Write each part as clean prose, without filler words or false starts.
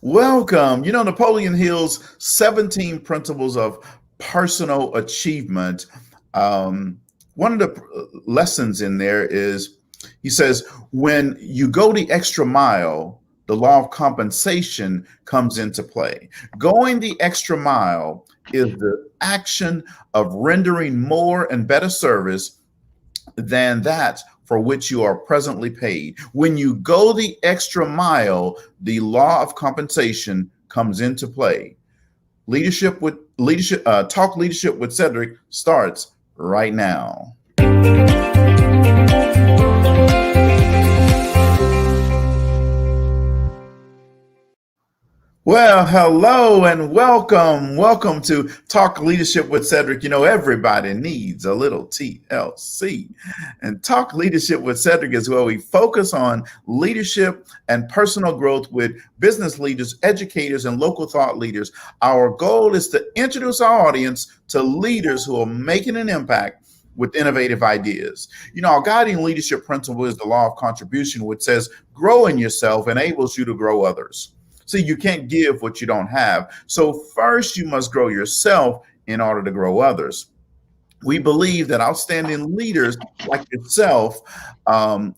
Welcome. Napoleon Hill's 17 Principles of Personal Achievement. Um, One of the lessons in there is he says, when you go the extra mile, the law of compensation comes into play. Going the extra mile is the action of rendering more and better service than that for which you are presently paid. When you go the extra mile, the law of compensation comes into play. Talk leadership with Cedrick starts right now. Well, hello and welcome. Welcome to Talk Leadership with Cedrick. Everybody needs a little TLC. And Talk Leadership with Cedrick is where we focus on leadership and personal growth with business leaders, educators, and local thought leaders. Our goal is to introduce our audience to leaders who are making an impact with innovative ideas. Our guiding leadership principle is the law of contribution, which says growing yourself enables you to grow others. See, you can't give what you don't have. So first, you must grow yourself in order to grow others. We believe that outstanding leaders like yourself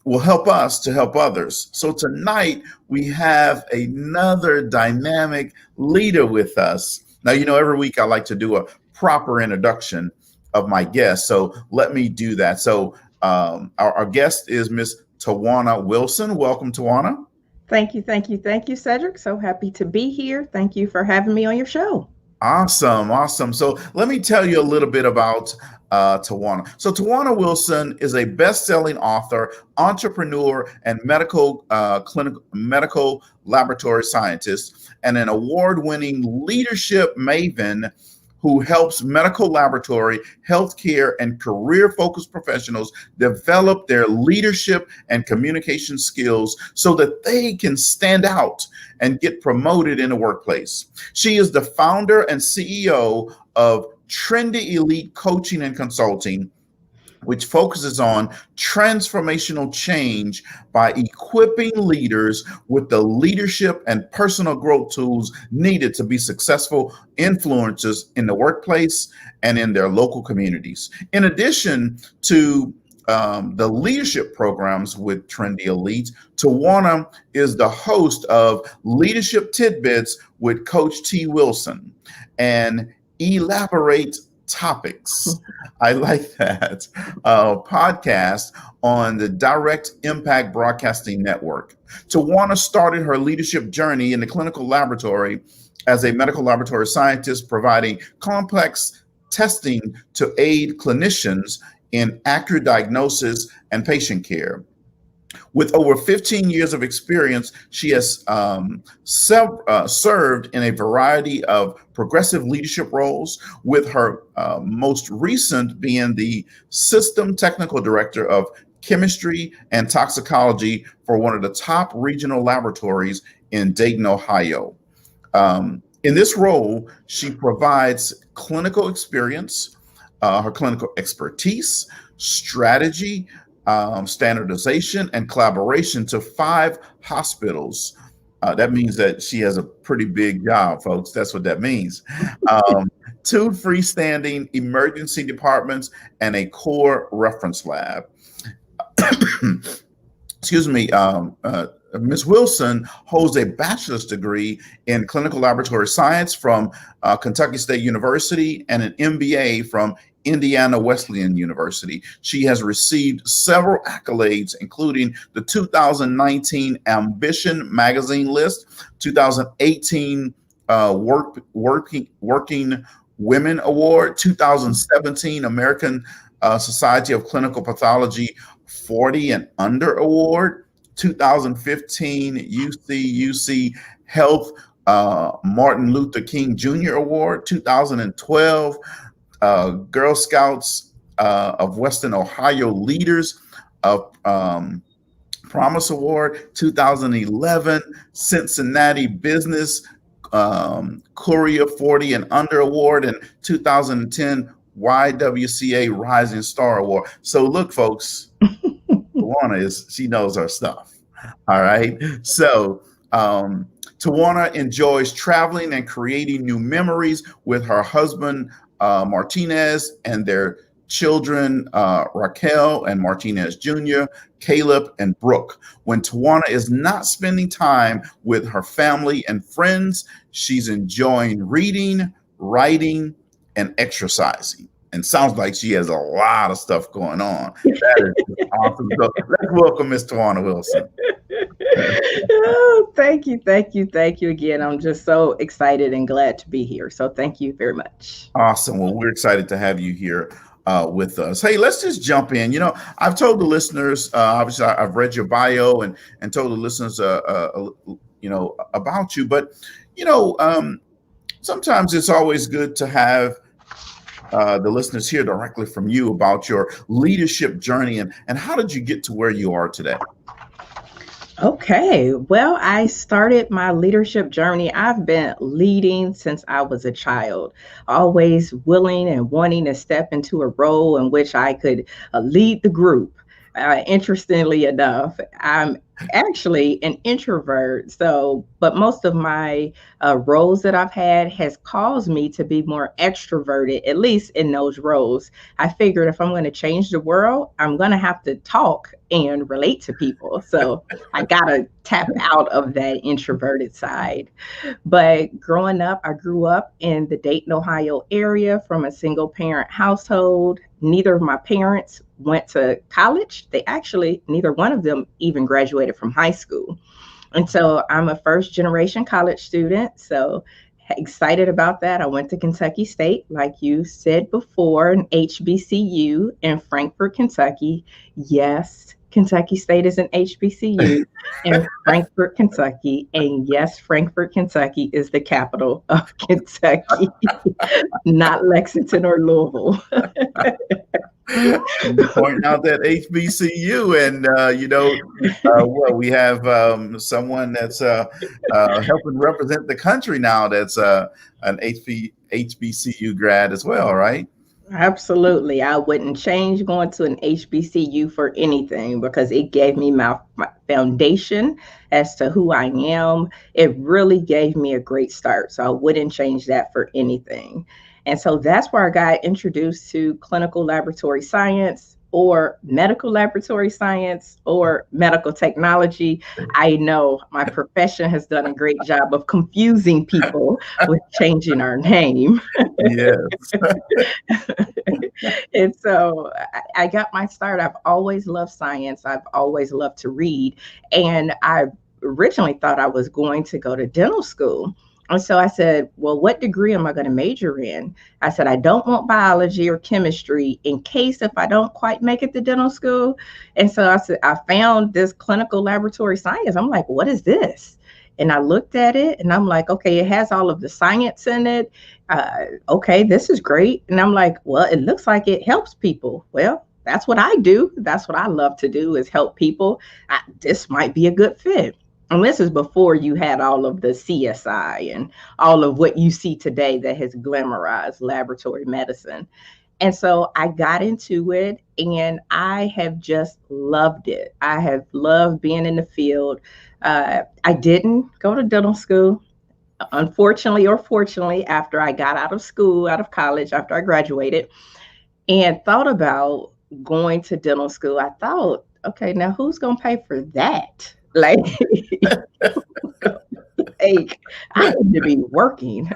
will help us to help others. So tonight, we have another dynamic leader with us. Now, every week I like to do a proper introduction of my guest. So let me do that. So our guest is Miss Tywauna Wilson. Welcome, Tywauna. Thank you, thank you, thank you, Cedrick. So happy to be here. Thank you for having me on your show. Awesome. So let me tell you a little bit about Tywauna. So Tywauna Wilson is a best-selling author, entrepreneur, and medical laboratory scientist, and an award-winning leadership maven who helps medical laboratory, healthcare, and career-focused professionals develop their leadership and communication skills so that they can stand out and get promoted in the workplace. She is the founder and CEO of Trendy Elite Coaching and Consulting, which focuses on transformational change by equipping leaders with the leadership and personal growth tools needed to be successful influencers in the workplace and in their local communities. In addition to the leadership programs with Trendy Elite, Tywauna is the host of Leadership Tidbits with Coach T. Wilson and Elaborate Topics. I like that podcast on the Direct Impact Broadcasting Network. Tywauna started her leadership journey in the clinical laboratory as a medical laboratory scientist, providing complex testing to aid clinicians in accurate diagnosis and patient care. With over 15 years of experience, she has served in a variety of progressive leadership roles, with her most recent being the System Technical Director of Chemistry and Toxicology for one of the top regional laboratories in Dayton, Ohio. In this role, she provides clinical experience, her clinical expertise, strategy, standardization, and collaboration to 5 hospitals. That means that she has a pretty big job, folks. That's what that means. 2 freestanding emergency departments and a core reference lab. Excuse me. Ms. Wilson holds a bachelor's degree in clinical laboratory science from Kentucky State University and an MBA from Indiana Wesleyan University. She has received several accolades, including the 2019 Ambition Magazine list, 2018 Working Women Award, 2017 American Society of Clinical Pathology 40 and Under Award, 2015 UC Health Martin Luther King Jr. Award, 2012 Girl Scouts of Western Ohio Leaders of Promise Award, 2011 Cincinnati Business Courier 40 and Under Award, and 2010 YWCA Rising Star Award. So look, folks, Tywauna she knows her stuff. All right. So Tywauna enjoys traveling and creating new memories with her husband, Martinez, and their children, Raquel and Martinez Jr., Caleb and Brooke. When Tywauna is not spending time with her family and friends, she's enjoying reading, writing, and exercising. And sounds like she has a lot of stuff going on. That is awesome. So let's welcome Miss Tywauna Wilson. Oh, thank you, thank you, thank you again. I'm just so excited and glad to be here. So thank you very much. Awesome. Well, we're excited to have you here with us. Hey, let's just jump in. I've told the listeners, obviously, I've read your bio and told the listeners, about you. But sometimes it's always good to have the listeners hear directly from you about your leadership journey and how did you get to where you are today? Okay, well, I started my leadership journey. I've been leading since I was a child, always willing and wanting to step into a role in which I could lead the group. Interestingly enough, I'm actually an introvert. But most of my roles that I've had has caused me to be more extroverted, at least in those roles. I figured if I'm going to change the world, I'm going to have to talk and relate to people. So I got to tap out of that introverted side. But growing up, I grew up in the Dayton, Ohio area from a single parent household. Neither of my parents went to college. Neither one of them even graduated from high school. And so I'm a first generation college student. So excited about that. I went to Kentucky State, like you said before, an HBCU in Frankfort, Kentucky. Yes, Kentucky State is an HBCU in Frankfort, Kentucky. And yes, Frankfort, Kentucky is the capital of Kentucky, not Lexington or Louisville. Pointing out that HBCU, and we have someone that's helping represent the country now. That's an HBCU grad as well, right? Absolutely. I wouldn't change going to an HBCU for anything because it gave me my foundation as to who I am. It really gave me a great start. So I wouldn't change that for anything. And so that's where I got introduced to clinical laboratory science or medical laboratory science or medical technology. I know my profession has done a great job of confusing people with changing our name. Yes. And so I got my start. I've always loved science. I've always loved to read. And I originally thought I was going to go to dental school. And so I said, well, what degree am I going to major in? I said, I don't want biology or chemistry in case if I don't quite make it to dental school. And so I said, I found this clinical laboratory science. I'm like, what is this? And I looked at it and I'm like, okay, it has all of the science in it. Okay, this is great. And I'm like, well, it looks like it helps people. Well, that's what I do. That's what I love to do is help people. This might be a good fit. And this is before you had all of the CSI and all of what you see today that has glamorized laboratory medicine. And so I got into it and I have just loved it. I have loved being in the field. I didn't go to dental school. Unfortunately or fortunately, after I got out of college, after I graduated and thought about going to dental school, I thought, okay, now who's going to pay for that? Like, I need to be working.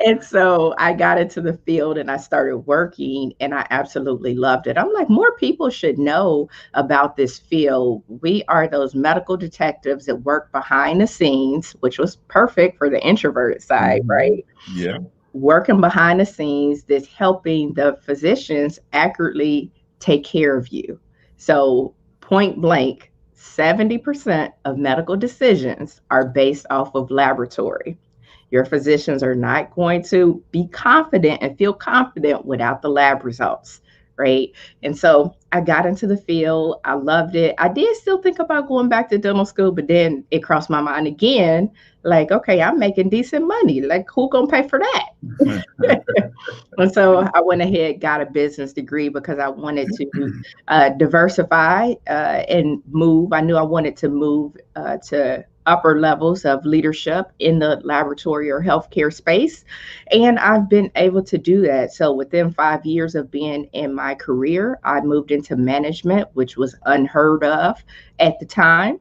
And so I got into the field and I started working and I absolutely loved it. I'm like, more people should know about this field. We are those medical detectives that work behind the scenes, which was perfect for the introverted side, right? Yeah. Working behind the scenes that's helping the physicians accurately take care of you. So point blank, 70% of medical decisions are based off of laboratory. Your physicians are not going to be confident and feel confident without the lab results, right? And so I got into the field. I loved it. I did still think about going back to dental school, but then it crossed my mind again, like, okay, I'm making decent money. Like, who gonna pay for that? And so I went ahead, got a business degree because I wanted to diversify and move. I knew I wanted to move to upper levels of leadership in the laboratory or healthcare space. And I've been able to do that. So within 5 years of being in my career, I moved into management, which was unheard of at the time.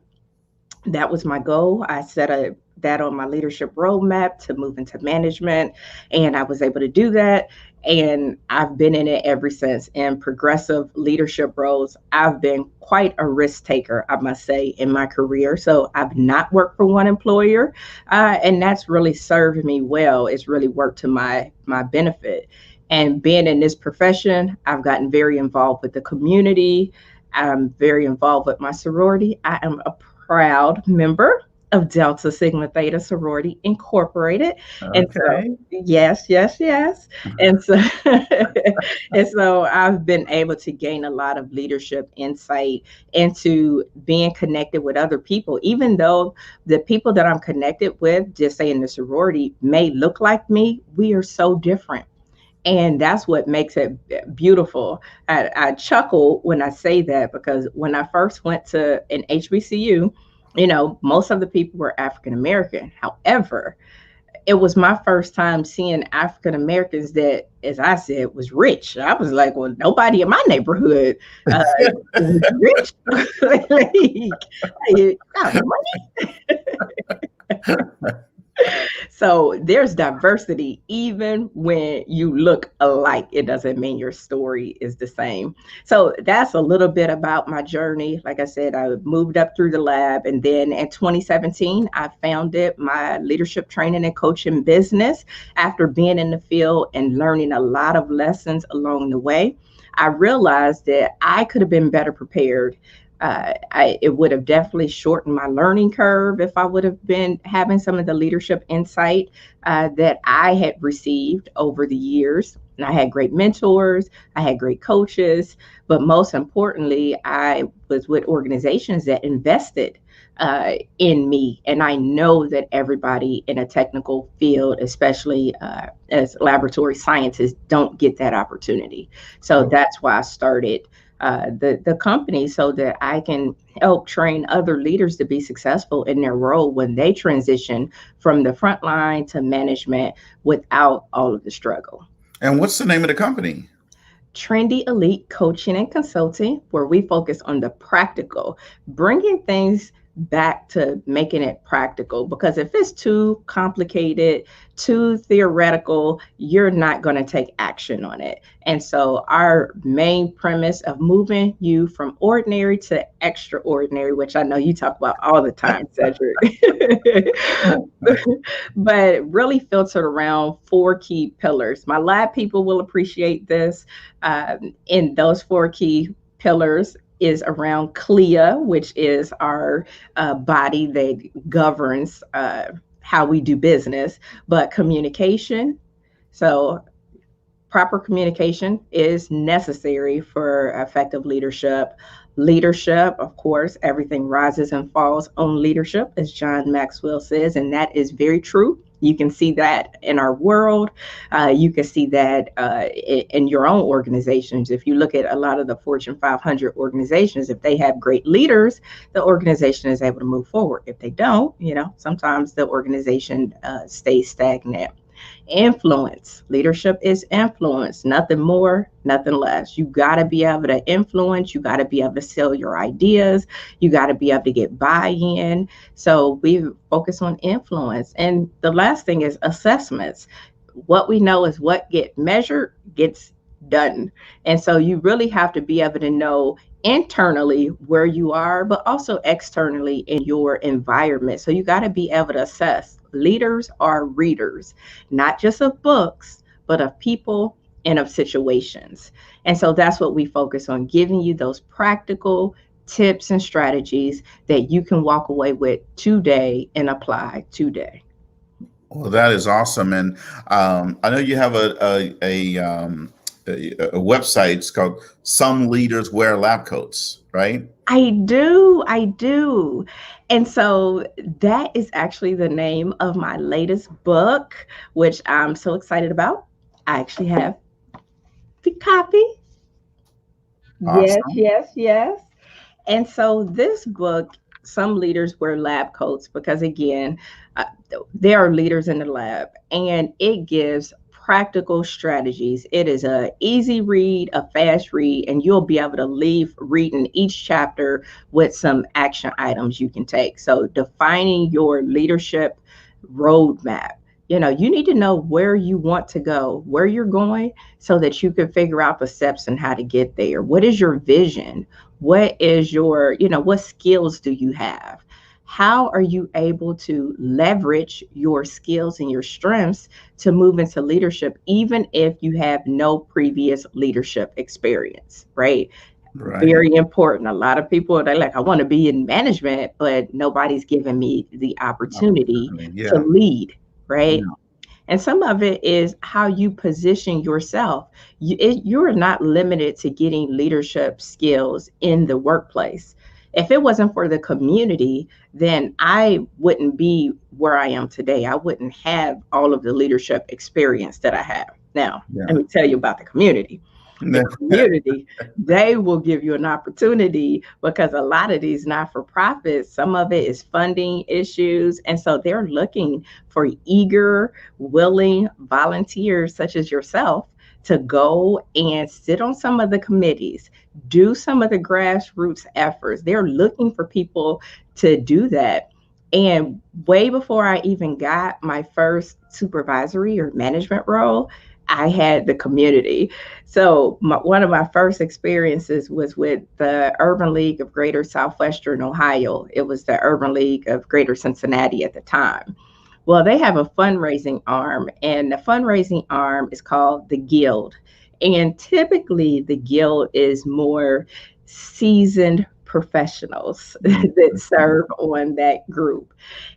That was my goal. I set that on my leadership roadmap to move into management, and I was able to do that. And I've been in it ever since. In progressive leadership roles, I've been quite a risk taker, I must say, in my career. So I've not worked for one employer, and that's really served me well. It's really worked to my benefit. And being in this profession, I've gotten very involved with the community. I'm very involved with my sorority. I am a proud member of Delta Sigma Theta Sorority Incorporated. And so, Okay. yes, yes, yes. And so, and so I've been able to gain a lot of leadership insight into being connected with other people, even though the people that I'm connected with, just say in the sorority, may look like me, we are so different. And that's what makes it beautiful. I chuckle when I say that because when I first went to an HBCU, most of the people were African American. However, it was my first time seeing African Americans that, as I said, was rich. I was like, well, nobody in my neighborhood was rich. Like, you got money. So there's diversity even when you look alike. It doesn't mean your story is the same. So that's a little bit about my journey. Like I said, I moved up through the lab, and then in 2017 I founded my leadership training and coaching business after being in the field and learning a lot of lessons along the way. I realized that I could have been better prepared. It would have definitely shortened my learning curve if I would have been having some of the leadership insight that I had received over the years. And I had great mentors, I had great coaches, but most importantly, I was with organizations that invested in me. And I know that everybody in a technical field, especially as laboratory scientists, don't get that opportunity. So that's why I started the company so that I can help train other leaders to be successful in their role when they transition from the front line to management without all of the struggle. And what's the name of the company? Trendy Elite Coaching and Consulting, where we focus on the practical, bringing things back to making it practical. Because if it's too complicated, too theoretical, you're not going to take action on it. And so our main premise of moving you from ordinary to extraordinary, which I know you talk about all the time, Cedrick, but really filtered around 4 key pillars. My lab people will appreciate this. In those 4 key pillars is around CLIA, which is our body that governs how we do business, but communication. So proper communication is necessary for effective leadership. Leadership, of course, everything rises and falls on leadership, as John Maxwell says, and that is very true. You can see that in our world. You can see that in your own organizations. If you look at a lot of the Fortune 500 organizations, if they have great leaders, the organization is able to move forward. If they don't, sometimes the organization stays stagnant. Influence. Leadership is influence, nothing more, nothing less. You got to be able to influence. You got to be able to sell your ideas. You got to be able to get buy-in. So we focus on influence. And the last thing is assessments. What we know is what gets measured gets done. And so you really have to be able to know internally where you are, but also externally in your environment. So you got to be able to assess. Leaders are readers, not just of books, but of people and of situations. And so that's what we focus on, giving you those practical tips and strategies that you can walk away with today and apply today. Well, that is awesome. And I know you have a website. It's called Some Leaders Wear Lab Coats, right? I do. I do. And so that is actually the name of my latest book, which I'm so excited about. I actually have the copy. Yes, Awesome. yes, yes. And so this book some leaders wear lab coats because, again, uh, there are leaders in the lab, and it gives practical strategies. It is a easy read, a fast read, and you'll be able to leave reading each chapter with some action items you can take. So defining your leadership roadmap. You need to know where you want to go, where you're going, so that you can figure out the steps and how to get there. What is your vision? What is what skills do you have? How are you able to leverage your skills and your strengths to move into leadership, even if you have no previous leadership experience, right? Right. Very important. A lot of people, they're like, I want to be in management, but nobody's giving me the opportunity Opportunity. to Yeah. lead, right? Yeah. And some of it is how you position yourself. You're not limited to getting leadership skills in the workplace. If it wasn't for the community, then I wouldn't be where I am today. I wouldn't have all of the leadership experience that I have. Now, Yeah. let me tell you about the community. The community, they will give you an opportunity, because a lot of these not-for-profits, some of it is funding issues. And so they're looking for eager, willing volunteers such as yourself to go and sit on some of the committees, do some of the grassroots efforts. They're looking for people to do that. And way before I even got my first supervisory or management role, I had the community. So one of my first experiences was with the Urban League of Greater Southwestern Ohio. It was the Urban League of Greater Cincinnati at the time. Well, they have a fundraising arm, and the fundraising arm is called the Guild. And typically, the Guild is more seasoned professionals that serve on that group.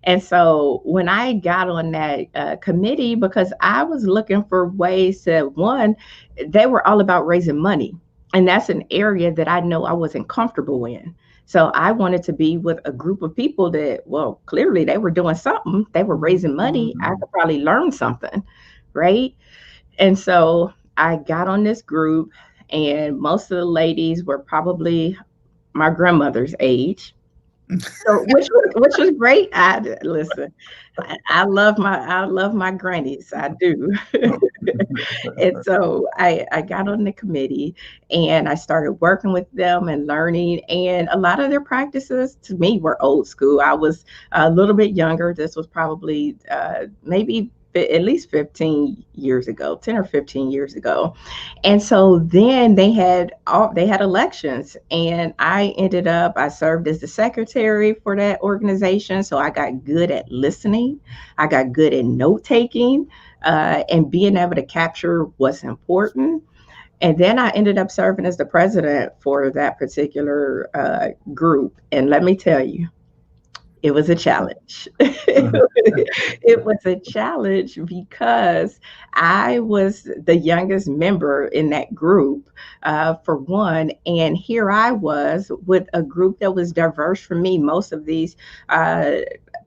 And so when I got on that committee, because I was looking for ways to, one, they were all about raising money. And that's an area that I know I wasn't comfortable in. So I wanted to be with a group of people that, well, clearly they were doing something. They were raising money. I could probably learn something, right? And so I got on this group, and most of the ladies were probably my grandmother's age. So which was great. I listen. I love my grannies. I do. And so I got on the committee, and I started working with them and learning. And a lot of their practices to me were old school. I was a little bit younger. This was probably maybe at least 15 years ago, 10 or 15 years ago. And so then they had elections, and I served as the secretary for that organization. So I got good at listening. I got good at note taking, and being able to capture what's important. And then I ended up serving as the president for that particular group. And let me tell you, it was a challenge. It was a challenge because I was the youngest member in that group, for one. And here I was with a group that was diverse from me. Most of these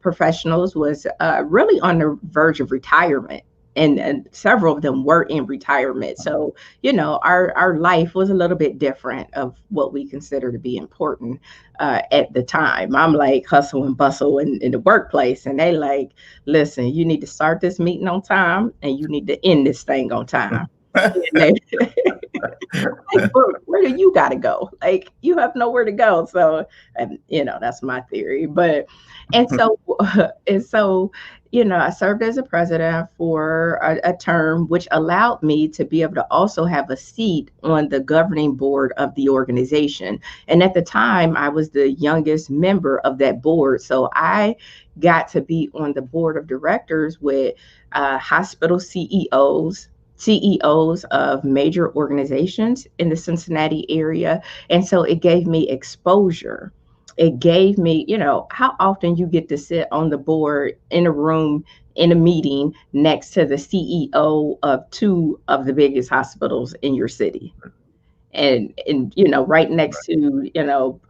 professionals was really on the verge of retirement. And several of them were in retirement. So, our life was a little bit different of what we consider to be important at the time. I'm like hustle and bustle in the workplace. And they like, listen, you need to start this meeting on time, and you need to end this thing on time. Like, where do you got to go? Like, you have nowhere to go. So, and that's my theory. But, and so, and so, I served as a president for a term, which allowed me to be able to also have a seat on the governing board of the organization. And at the time, I was the youngest member of that board. So I got to be on the board of directors with hospital CEOs of major organizations in the Cincinnati area. And so it gave me exposure. It gave me, how often you get to sit on the board in a room in a meeting next to the CEO of two of the biggest hospitals in your city. And right next to,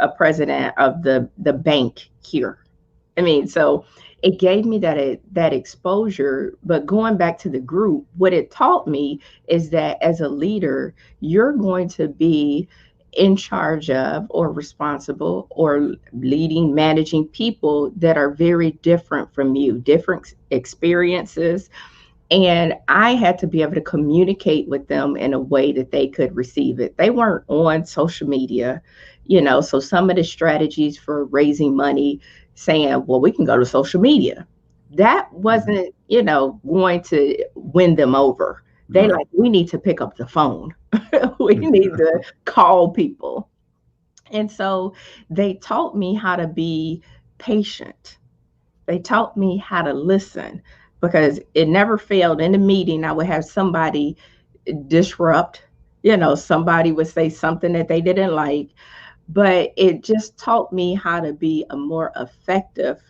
a president of the bank here. I mean, so it gave me that exposure. But going back to the group, what it taught me is that as a leader, you're going to be in charge of or responsible or leading, managing people that are very different from you, different experiences. And I had to be able to communicate with them in a way that they could receive it. They weren't on social media, so some of the strategies for raising money, saying, well, we can go to social media, that Mhm. wasn't, going to win them over. They Right. like, we need to pick up the phone. We need to call people. And so they taught me how to be patient. They taught me how to listen, because it never failed. In the meeting, I would have somebody disrupt, somebody would say something that they didn't like, but it just taught me how to be a more effective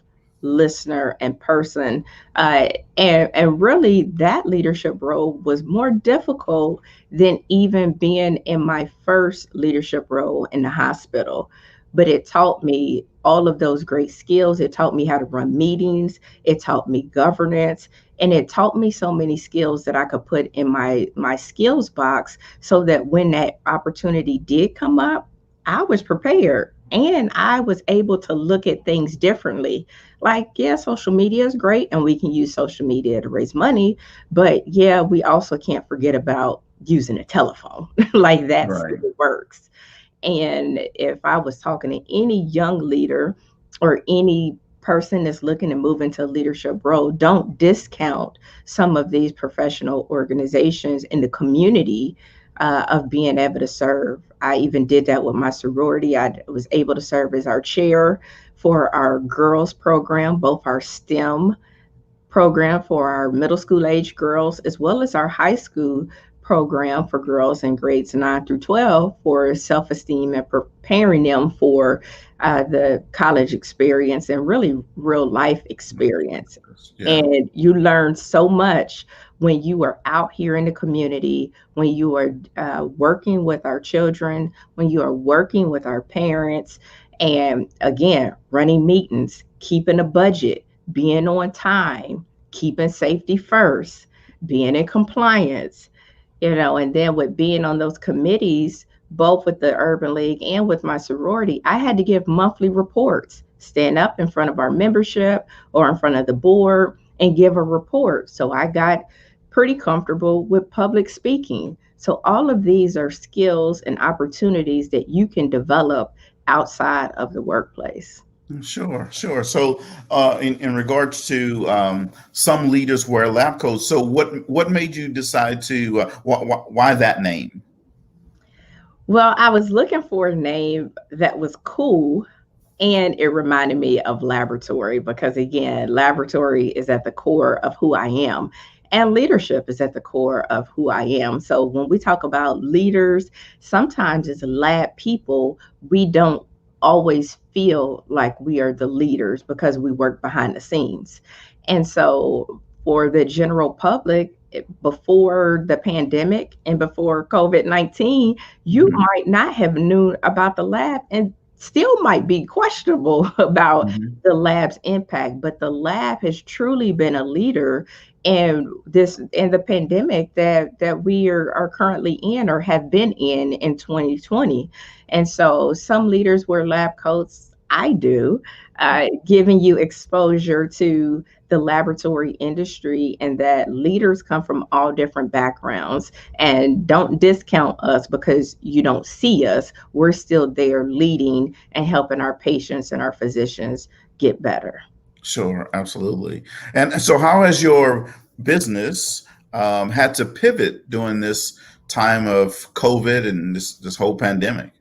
listener and person. And really, that leadership role was more difficult than even being in my first leadership role in the hospital. But it taught me all of those great skills. It taught me how to run meetings. It taught me governance. And it taught me so many skills that I could put in my skills box, so that when that opportunity did come up, I was prepared and I was able to look at things differently. Like, yeah, social media is great and we can use social media to raise money, but yeah, we also can't forget about using a telephone. Like, that Right. still works. And if I was talking to any young leader or any person that's looking to move into a leadership role, don't discount some of these professional organizations in the community, of being able to serve. I even did that with my sorority. I was able to serve as our chair for our girls program, both our STEM program for our middle school age girls, as well as our high school program for girls in grades 9 through 12 for self esteem and preparing them for the college experience and really real life experience. Yeah. And you learn so much when you are out here in the community, when you are working with our children, when you are working with our parents, and again, running meetings, keeping a budget, being on time, keeping safety first, being in compliance, and then with being on those committees, both with the Urban League and with my sorority, I had to give monthly reports, stand up in front of our membership or in front of the board and give a report. So I got pretty comfortable with public speaking. So all of these are skills and opportunities that you can develop outside of the workplace. Sure, sure. So, in regards to some leaders wear lab coats, so what made you decide to why that name? Well, I was looking for a name that was cool, and it reminded me of laboratory, because again, laboratory is at the core of who I am. And leadership is at the core of who I am. So when we talk about leaders, sometimes as lab people, we don't always feel like we are the leaders because we work behind the scenes. And so for the general public, before the pandemic and before COVID-19, you Hmm. might not have known about the lab and still might be questionable about Hmm. the lab's impact. But the lab has truly been a leader in the pandemic that we are currently in or have been in 2020. And so some leaders wear lab coats. I do, giving you exposure to the laboratory industry, and that leaders come from all different backgrounds, and don't discount us because you don't see us. We're still there leading and helping our patients and our physicians get better. Sure, absolutely. And so, how has your business had to pivot during this time of COVID and this whole pandemic?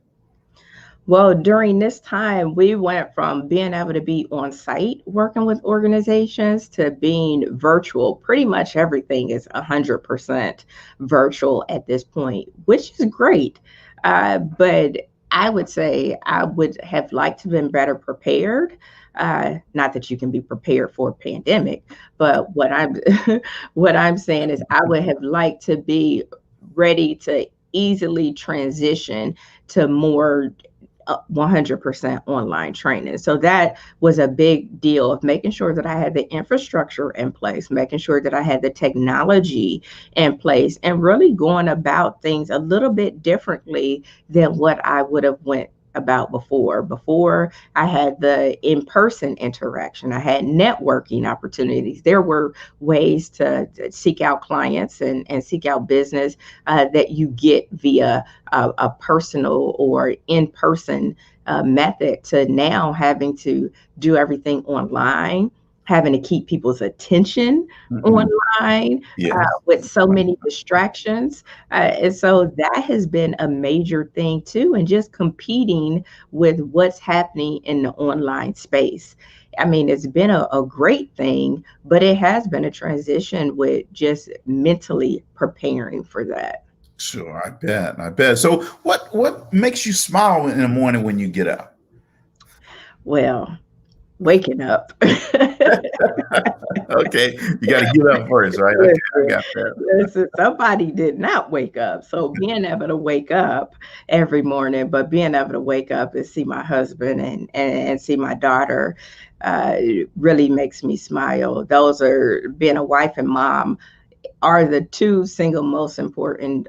Well, during this time, we went from being able to be on site working with organizations to being virtual. Pretty much everything is 100% virtual at this point, which is great. But I would say I would have liked to have been better prepared. Not that you can be prepared for a pandemic, but what I'm saying is I would have liked to be ready to easily transition to more 100% online training. So that was a big deal of making sure that I had the infrastructure in place, making sure that I had the technology in place, and really going about things a little bit differently than what I would have went about before. Before I had the in-person interaction, I had networking opportunities. There were ways to seek out clients and seek out business that you get via a personal or in-person method, to now having to do everything online, having to keep people's attention Mhm. online Yes. with so many distractions. And so that has been a major thing too, and just competing with what's happening in the online space. I mean, it's been a great thing, but it has been a transition with just mentally preparing for that. Sure, I bet. I bet. So what makes you smile in the morning when you get up? Well, waking up. Okay, you got to get up first, right? Okay, I Listen, got that. listen, somebody did not wake up. So being able to wake up every morning, but being able to wake up and see my husband and see my daughter really makes me smile. Those are, being a wife and mom are the two single most important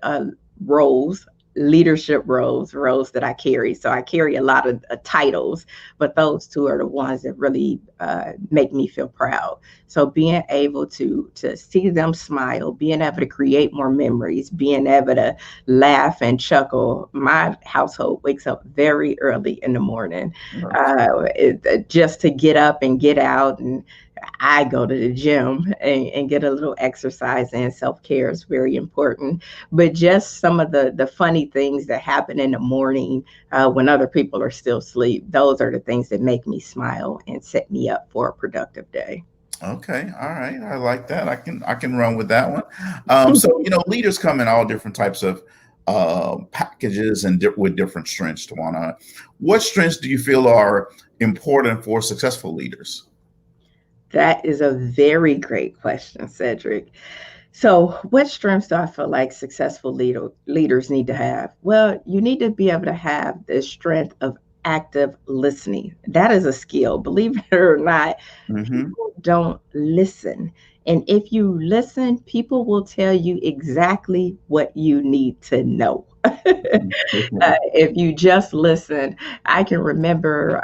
roles, leadership roles that I carry. So I carry a lot of titles, but those two are the ones that really make me feel proud. So being able to see them smile, being able to create more memories, being able to laugh and chuckle. My household wakes up very early in the morning, just to get up and get out, and I go to the gym and get a little exercise, and self-care is very important. But just some of the funny things that happen in the morning when other people are still asleep, those are the things that make me smile and set me up for a productive day. Okay, all right. I like that. I can run with that one. So leaders come in all different types of packages and with different strengths. Tawana, what strengths do you feel are important for successful leaders? That is a very great question, Cedric. So, what strengths do I feel like successful leaders need to have? Well, you need to be able to have the strength of active listening. That is a skill. Believe it or not, Hmm. people don't listen. And if you listen, people will tell you exactly what you need to know. If you just listen, I can remember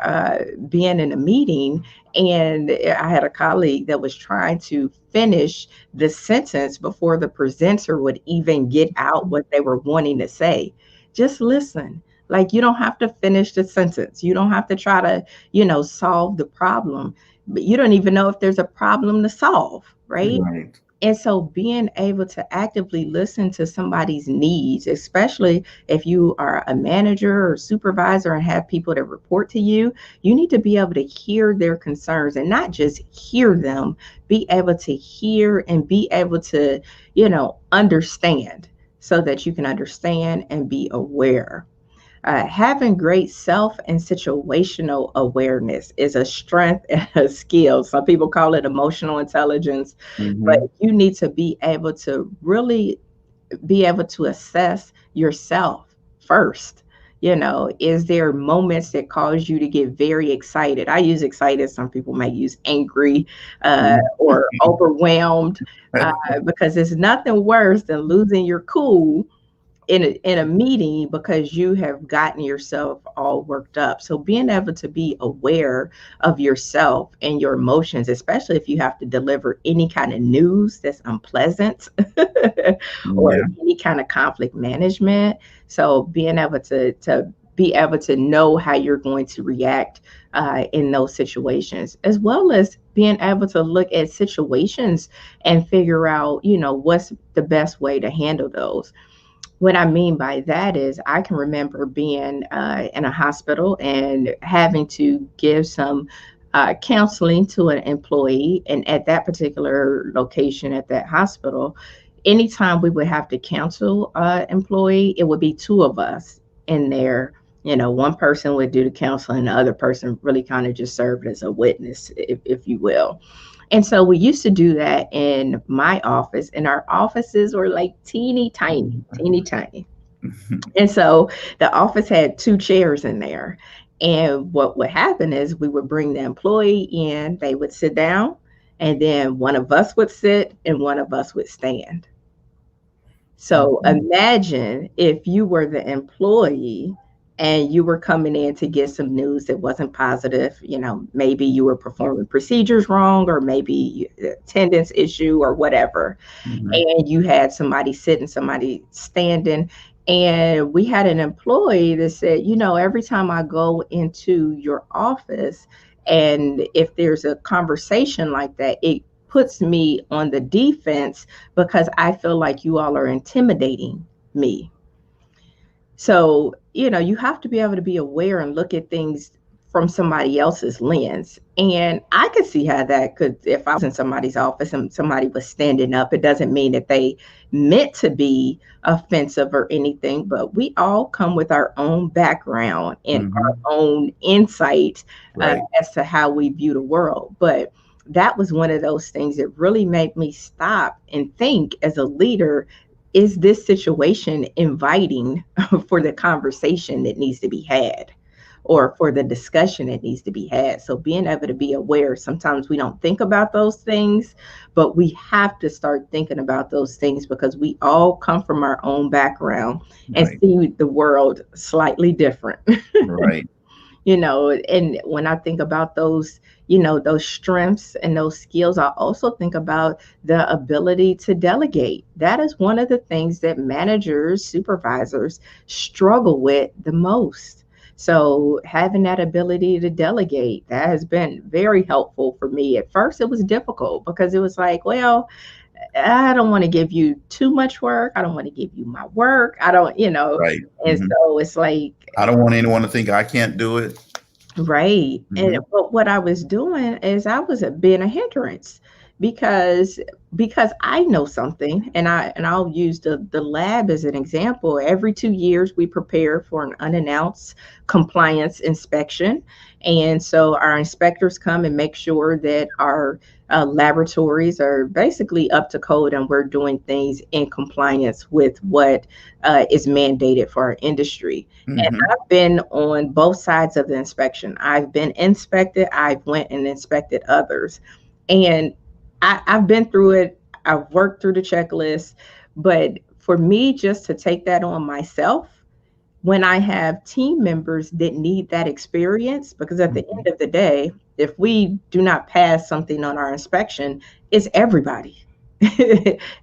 being in a meeting, and I had a colleague that was trying to finish the sentence before the presenter would even get out what they were wanting to say. Just listen. Like, you don't have to finish the sentence. You don't have to try to, solve the problem, but you don't even know if there's a problem to solve, right? Right. And so being able to actively listen to somebody's needs, especially if you are a manager or supervisor and have people that report to you, you need to be able to hear their concerns, and not just hear them, be able to hear and be able to, understand, so that you can understand and be aware. Having great self and situational awareness is a strength and a skill. Some people call it emotional intelligence, but Hmm. you need to be able to really be able to assess yourself first. Is there moments that cause you to get very excited? I use excited. Some people might use angry or overwhelmed, because it's nothing worse than losing your cool in a meeting because you have gotten yourself all worked up. So being able to be aware of yourself and your emotions, especially if you have to deliver any kind of news that's unpleasant or Yeah. any kind of conflict management. So being able to be able to know how you're going to react in those situations, as well as being able to look at situations and figure out, what's the best way to handle those. What I mean by that is, I can remember being in a hospital and having to give some counseling to an employee. And at that particular location at that hospital, anytime we would have to counsel an employee, it would be two of us in there. One person would do the counseling, the other person really kind of just served as a witness, if you will. And so we used to do that in my office, and our offices were like teeny tiny, teeny tiny. And so the office had 2 chairs in there. And what would happen is we would bring the employee in, they would sit down, and then one of us would sit and one of us would stand. So Mhm. imagine if you were the employee and you were coming in to get some news that wasn't positive. Maybe you were performing procedures wrong, or maybe attendance issue or whatever. Mhm. And you had somebody sitting, somebody standing. And we had an employee that said, every time I go into your office, and if there's a conversation like that, it puts me on the defense because I feel like you all are intimidating me. So, you have to be able to be aware and look at things from somebody else's lens. And I could see how that could, if I was in somebody's office and somebody was standing up, it doesn't mean that they meant to be offensive or anything, but we all come with our own background and Mhm. our own insight Right. as to how we view the world. But that was one of those things that really made me stop and think as a leader, is this situation inviting for the conversation that needs to be had, or for the discussion that needs to be had? So being able to be aware, sometimes we don't think about those things, but we have to start thinking about those things because we all come from our own background and Right. see the world slightly different. Right. And when I think about those strengths and those skills, I also think about the ability to delegate. That is one of the things that managers, supervisors struggle with the most. So having that ability to delegate, that has been very helpful for me. At first it was difficult because it was like, well, I don't want to give you too much work. I don't want to give you my work. I don't. Right. And Mhm. so it's like, I don't want anyone to think I can't do it. right. And Mhm. but what I was doing is I was being a hindrance because I know something, and I'll use the lab as an example. Every 2 years we prepare for an unannounced compliance inspection. And so our inspectors come and make sure that our laboratories are basically up to code and we're doing things in compliance with what is mandated for our industry. Mhm. I've been on both sides of the inspection. I've been inspected. I've went and inspected others, and I've been through it. I've worked through the checklist, but for me, just to take that on myself, when I have team members that need that experience, because at the Mhm. end of the day, if we do not pass something on our inspection, it's everybody.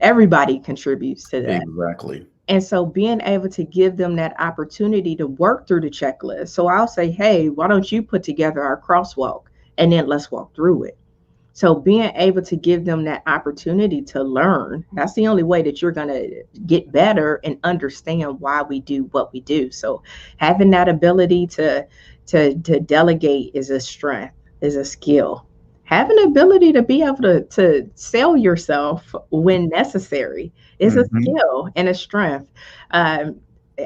Everybody contributes to that. Exactly. And so being able to give them that opportunity to work through the checklist. So I'll say, hey, why don't you put together our crosswalk and then let's walk through it. So being able to give them that opportunity to learn, that's the only way that you're going to get better and understand why we do what we do. So having that ability to delegate is a strength, is a skill. Having the ability to be able to sell yourself when necessary is a Mhm. skill and a strength. Um,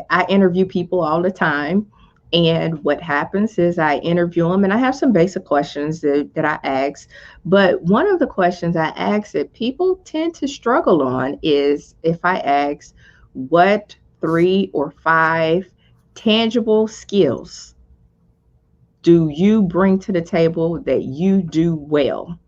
I interview people all the time. And what happens is I interview them, and I have some basic questions that I ask. But one of the questions I ask that people tend to struggle on is if I ask, what 3 or 5 tangible skills do you bring to the table that you do well?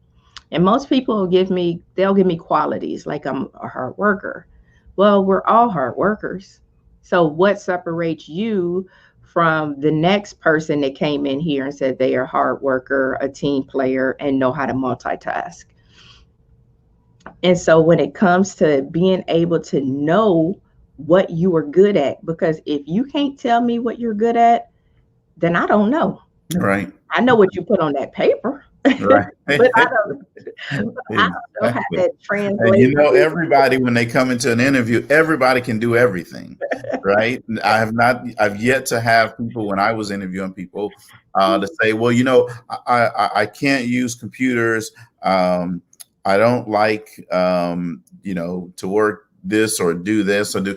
And most people they'll give me qualities like I'm a hard worker. Well, we're all hard workers. So what separates you from the next person that came in here and said they are a hard worker, a team player, and know how to multitask? And so when it comes to being able to know what you are good at, because if you can't tell me what you're good at, then I don't know. Right. I know what you put on that paper, Right. but I don't know how Exactly. that And translates. everybody, when they come into an interview, everybody can do everything, right? I've yet to have people when I was interviewing people to say, well, I can't use computers. I don't like, to work this or do this or do.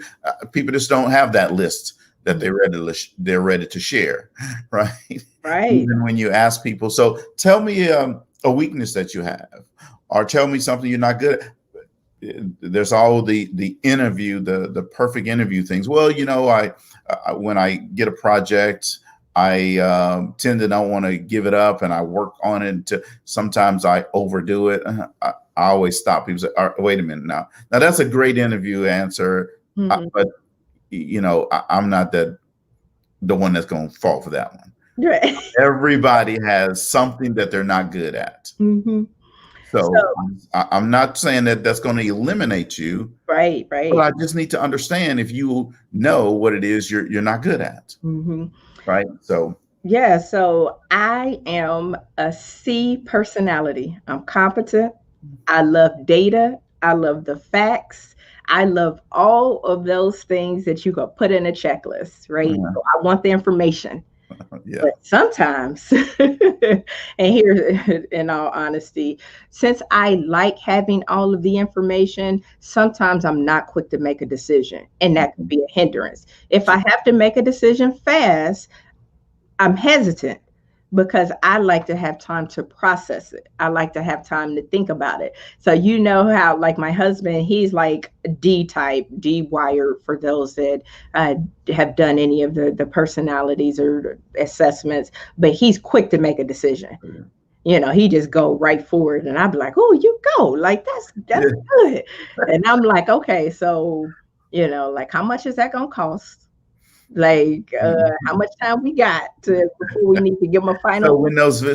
People just don't have that list that they're ready to share, right? Right. Even when you ask people. So tell me a weakness that you have, or tell me something you're not good at. there's all the interview, the perfect interview things. Well, I when I get a project, I tend to not want to give it up, and I work on it. Sometimes I overdo it. I always stop people. Say, "Wait a minute now." Now that's a great interview answer, but I'm not the one that's going to fall for that one. Right. Everybody has something that they're not good at. So I'm not saying that that's going to eliminate you. Right. But I just need to understand if you know what it is you're not good at. Right. So yeah, so I am a C personality. I'm competent. I love data. I love the facts. I love all of those things that you could put in a checklist, right? So I want the information. Yeah. But sometimes, and here, in all honesty, since I like having all of the information, sometimes I'm not quick to make a decision, and that could be a hindrance. If I have to make a decision fast, I'm hesitant because I like to have time to process it. I like to have time to think about it. So you know how, like my husband, he's like D type, D wired, for those that have done any of the personalities or assessments, but he's quick to make a decision. He just go right forward, and I'd be like, "Oh, you go, like that's good," and I'm like, "Okay, so like how much is that gonna cost? Like how much time we got before we need to give them a final?"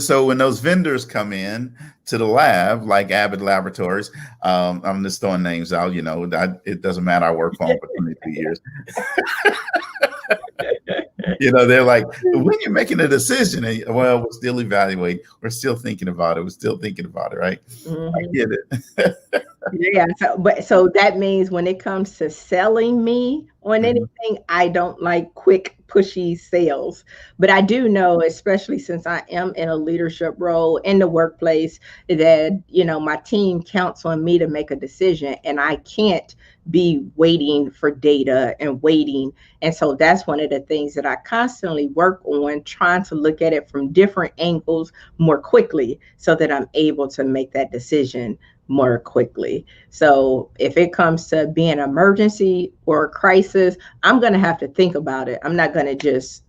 So when those vendors come in to the lab, like Abbott Laboratories, I'm just throwing names out. It doesn't matter. I worked for them for 22 years. They're like, when you're making a decision, well, we're still evaluating. We're still thinking about it. We're still thinking about it, right? I get it. Yeah. So that means when it comes to selling me on anything, I don't like quick, pushy sales. But I do know, especially since I am in a leadership role in the workplace, that, my team counts on me to make a decision, and I can't be waiting for data and waiting. And so that's one of the things that I constantly work on, trying to look at it from different angles more quickly so that I'm able to make that decision more quickly. So if it comes to being an emergency or a crisis, I'm going to have to think about it. I'm not going to just,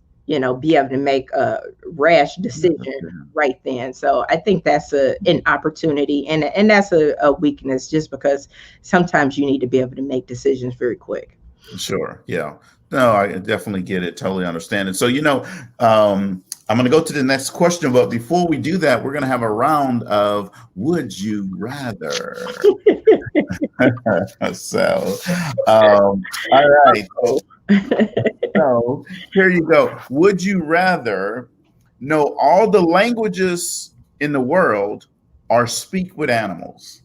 be able to make a rash decision right then. So I think that's an opportunity, and that's a weakness, just because sometimes you need to be able to make decisions very quick. Sure. Yeah. No, I definitely get it. Totally understand it. So, I'm going to go to the next question, but before we do that, we're going to have a round of would you rather. So, all right. So here you go. Would you rather know all the languages in the world or speak with animals?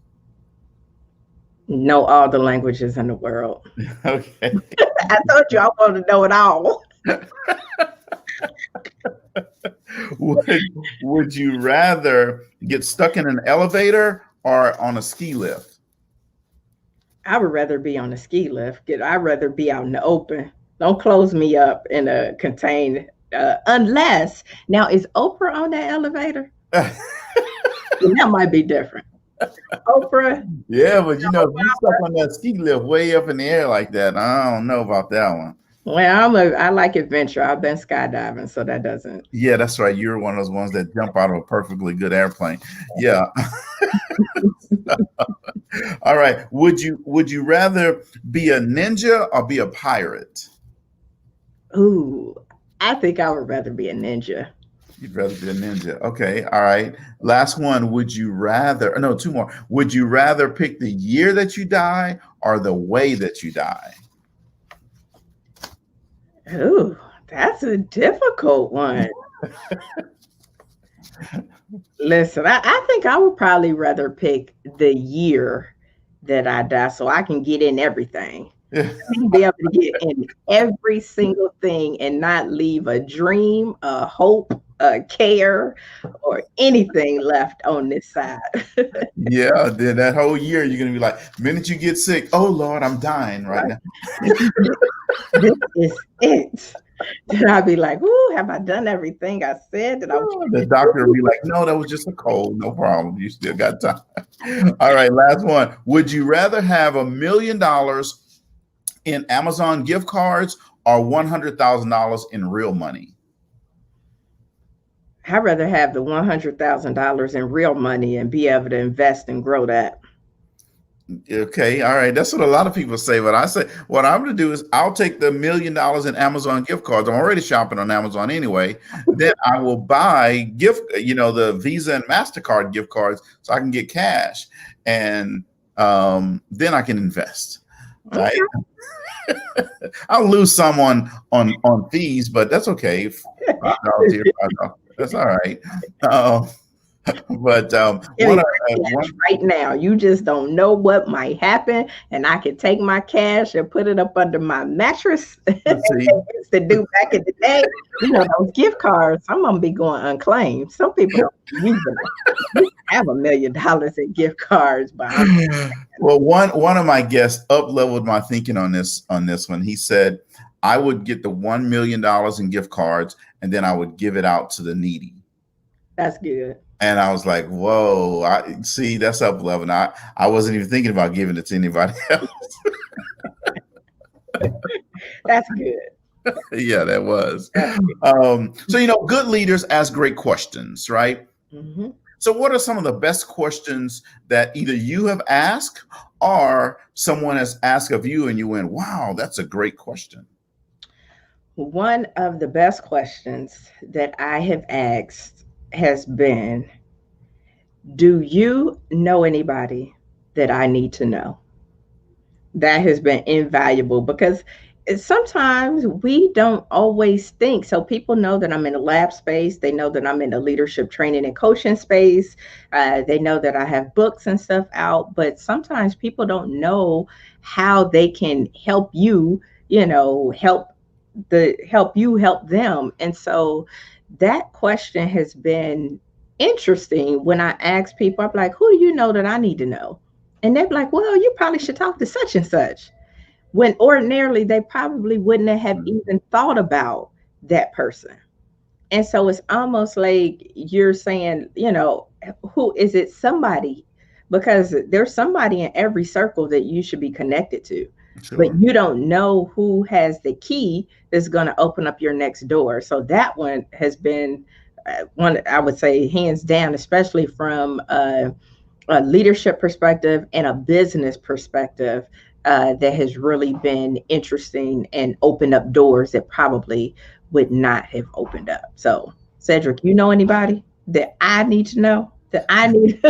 Know all the languages in the world. Okay. I told you I want to know it all. Would you rather get stuck in an elevator or on a ski lift? I would rather be on a ski lift. I'd rather be out in the open. Don't close me up in a contained, unless, now is Oprah on that elevator? That might be different. Oprah? Yeah, but if you stuck on that ski lift way up in the air like that, I don't know about that one. Well, I like adventure. I've been skydiving, so that doesn't. Yeah, that's right. You're one of those ones that jump out of a perfectly good airplane. Yeah. All right. Would you rather be a ninja or be a pirate? Ooh, I think I would rather be a ninja. You'd rather be a ninja. Okay. All right. Last one. Would you rather, no, two more. Would you rather pick the year that you die or the way that you die? Ooh, that's a difficult one. Listen, I think I would probably rather pick the year that I die, so I can get in everything. I can be able to get in every single thing and not leave a dream, a hope, a care, or anything left on this side. Yeah, then that whole year you're gonna be like, the minute you get sick, oh Lord, I'm dying right now. This is it. Then I'd be like, "Ooh, have I done everything I said that I was The trying to doctor will do?" be like, no, that was just a cold. No problem. You still got time. All right, last one. Would you rather have $1 million in Amazon gift cards or $100,000 in real money? I'd rather have the $100,000 in real money and be able to invest and grow that. Okay, all right. That's what a lot of people say. But I say what I'm going to do is I'll take the $1 million in Amazon gift cards. I'm already shopping on Amazon anyway. Then I will buy the Visa and MasterCard gift cards so I can get cash, and then I can invest. Right? Okay. I'll lose some on fees, but that's okay. $5 here, $5. That's all right. Um, but Give me one, my cash one. right now. You just don't know what might happen, and I can take my cash and put it up under my mattress. Let's see. Used to do back in the day. Those gift cards. Some of them be going unclaimed. Some people don't use them. You can have $1 million in gift cards, but Well, one of my guests up leveled my thinking on this one. He said I would get the $1 million in gift cards and then I would give it out to the needy. that's good. And I was like, whoa, I see that's up level. I wasn't even thinking about giving it to anybody else. That's good. Yeah, that was. That's good. So, good leaders ask great questions, right? Mhm. So what are some of the best questions that either you have asked or someone has asked of you and you went, wow, that's a great question? One of the best questions that I have asked has been, do you know anybody that I need to know? That has been invaluable because sometimes we don't always think. So people know that I'm in the lab space. They know that I'm in the leadership training and coaching space. They know that I have books and stuff out, but sometimes people don't know how they can help you, help you help them. And so that question has been interesting. When I ask people, I'm like, who do you know that I need to know? And they're like, well, you probably should talk to such and such, when ordinarily they probably wouldn't have even thought about that person. And so it's almost like you're saying, who is it? Somebody, because there's somebody in every circle that you should be connected to, but Sure. you don't know who has the key that's going to open up your next door. So that one has been one, I would say, hands down, especially from a leadership perspective and a business perspective, that has really been interesting and opened up doors that probably would not have opened up. So, Cedrick, you know anybody that I need to know? That I need?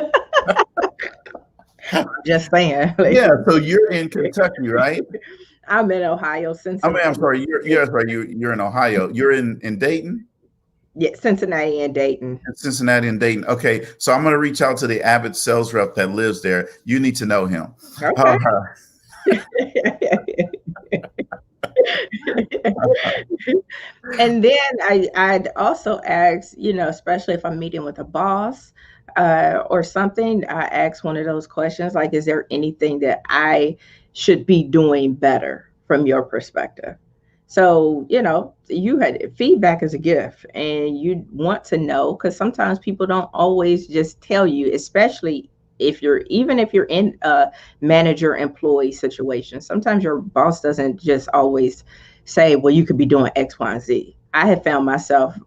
Just saying. Yeah, so you're in Kentucky, right? I'm in Ohio, I mean, I'm Cincinnati. sorry, you're in Ohio. You're in Dayton? Yeah, Cincinnati and Dayton. Cincinnati and Dayton. Okay, so I'm going to reach out to the Abbott sales rep that lives there. You need to know him. Okay. And then I'd also ask, especially if I'm meeting with a boss or something, I ask one of those questions like, is there anything that I should be doing better from your perspective? So, you had feedback is a gift and you want to know, because sometimes people don't always just tell you, especially even if you're in a manager employee situation. Sometimes your boss doesn't just always say, well, you could be doing X, Y, and Z. I have found myself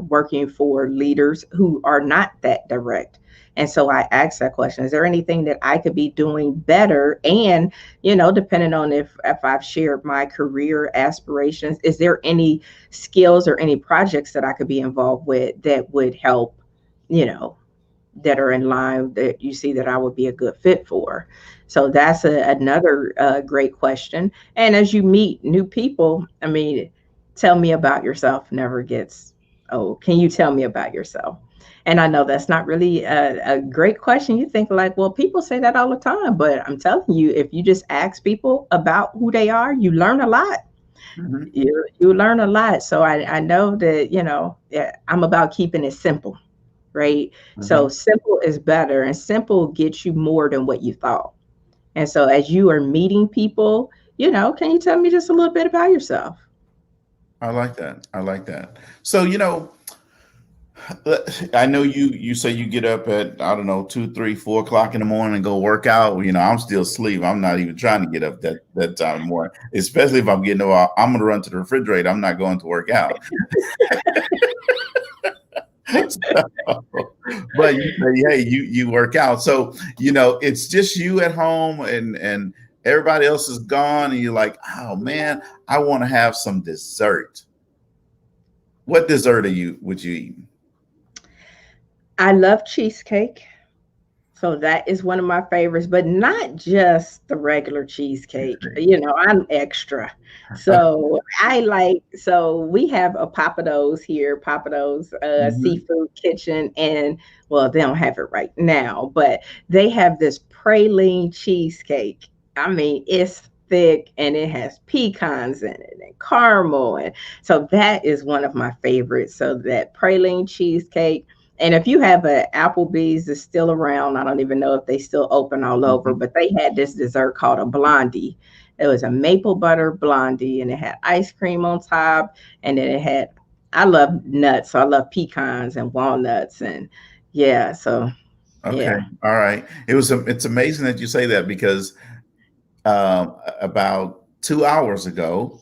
working for leaders who are not that direct. And so I asked that question, is there anything that I could be doing better? And, depending on if I've shared my career aspirations, is there any skills or any projects that I could be involved with that would help, that are in line that you see that I would be a good fit for? So that's another great question. And as you meet new people, I mean, tell me about yourself never gets, oh, can you tell me about yourself? And I know that's not really a great question. You think like, well, people say that all the time, but I'm telling you, if you just ask people about who they are, you learn a lot. Mhm. You learn a lot. So I know that, yeah, I'm about keeping it simple, right? So Mhm. simple is better, and simple gets you more than what you thought. And so as you are meeting people, can you tell me just a little bit about yourself? I like that. I like that. So, I know you say you get up at, I don't know, 2, 3, 4 o'clock in the morning and go work out. I'm still asleep. I'm not even trying to get up that time in the morning, especially if I'm getting up. I'm going to run to the refrigerator. I'm not going to work out. So, but you say, hey, you work out. So, it's just you at home and everybody else is gone. And you're like, oh man, I want to have some dessert. What dessert would you eat? I love cheesecake. So that is one of my favorites, but not just the regular cheesecake. I'm extra. So we have a Papados here, Papados Mhm. Seafood Kitchen, and well, they don't have it right now, but they have this praline cheesecake. I mean, it's thick and it has pecans in it and caramel. And so that is one of my favorites. So that praline cheesecake. And if you have a Applebee's that's still around, I don't even know if they still open all over, Mhm. but they had this dessert called a blondie. It was a maple butter blondie and it had ice cream on top. And then I love nuts. So I love pecans and walnuts. And yeah, so Okay. yeah. All right. It's amazing that you say that because about 2 hours ago,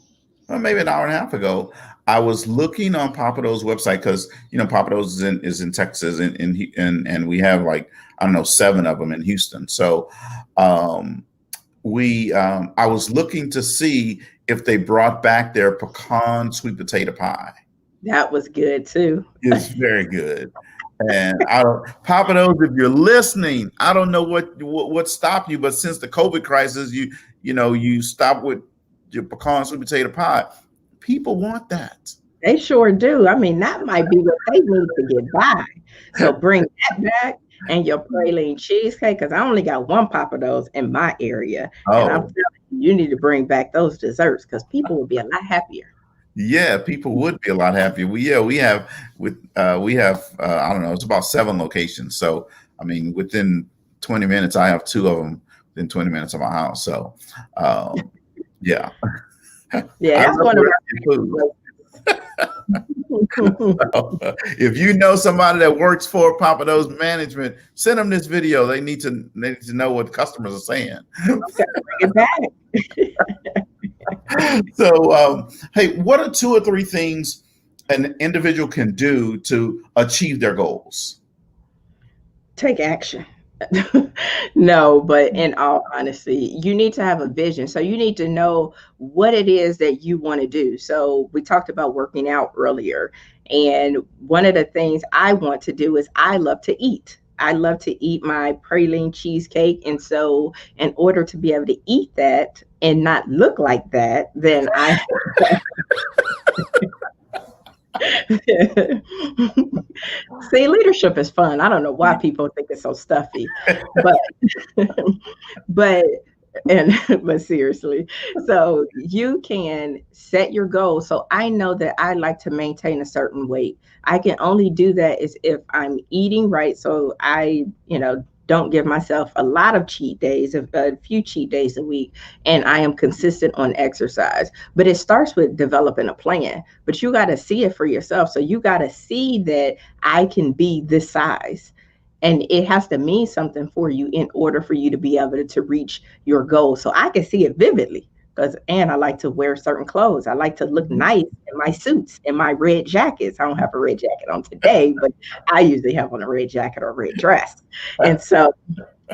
or maybe an hour and a half ago, I was looking on Papado's website because Papado's is in Texas and we have like, I don't know, 7 of them in Houston. So um, I was looking to see if they brought back their pecan sweet potato pie. That was good too. It's very good. And Papa knows if you're listening, I don't know what stopped you, but since the COVID crisis, you stopped with your pecan sweet potato pie. People want that. They sure do. I mean, that might be what they need to get by. So bring that back and your praline cheesecake, because I only got one Papa Do's in my area. And I'm Oh, telling you, you need to bring back those desserts because people will be a lot happier. yeah, people would be a lot happier. We have I don't know, it's about 7 locations. So I mean, within 20 minutes, I have 2 of them within 20 minutes of my house. So um, yeah, Yeah, I that's love one of working food. my If you know somebody that works for Papado's management, send them this video. They need to know what customers are saying. Okay, bring it back. So, hey, what are 2 or 3 things an individual can do to achieve their goals? Take action. No, but in all honesty, you need to have a vision. So you need to know what it is that you want to do. So we talked about working out earlier. And one of the things I want to do is I love to eat. I love to eat my praline cheesecake. And so, in order to be able to eat that and not look like that, then I see, leadership is fun. I don't know why people think it's so stuffy, but but and but seriously, so you can set your goals. So I know that I like to maintain a certain weight. I can only do that is if I'm eating right. So I, don't give myself a lot of cheat days, a few cheat days a week, and I am consistent on exercise. But it starts with developing a plan. But you got to see it for yourself. So you got to see that I can be this size. And it has to mean something for you in order for you to be able to reach your goal. So I can see it vividly and I like to wear certain clothes. I like to look nice in my suits and my red jackets. I don't have a red jacket on today, but I usually have on a red jacket or a red dress. And so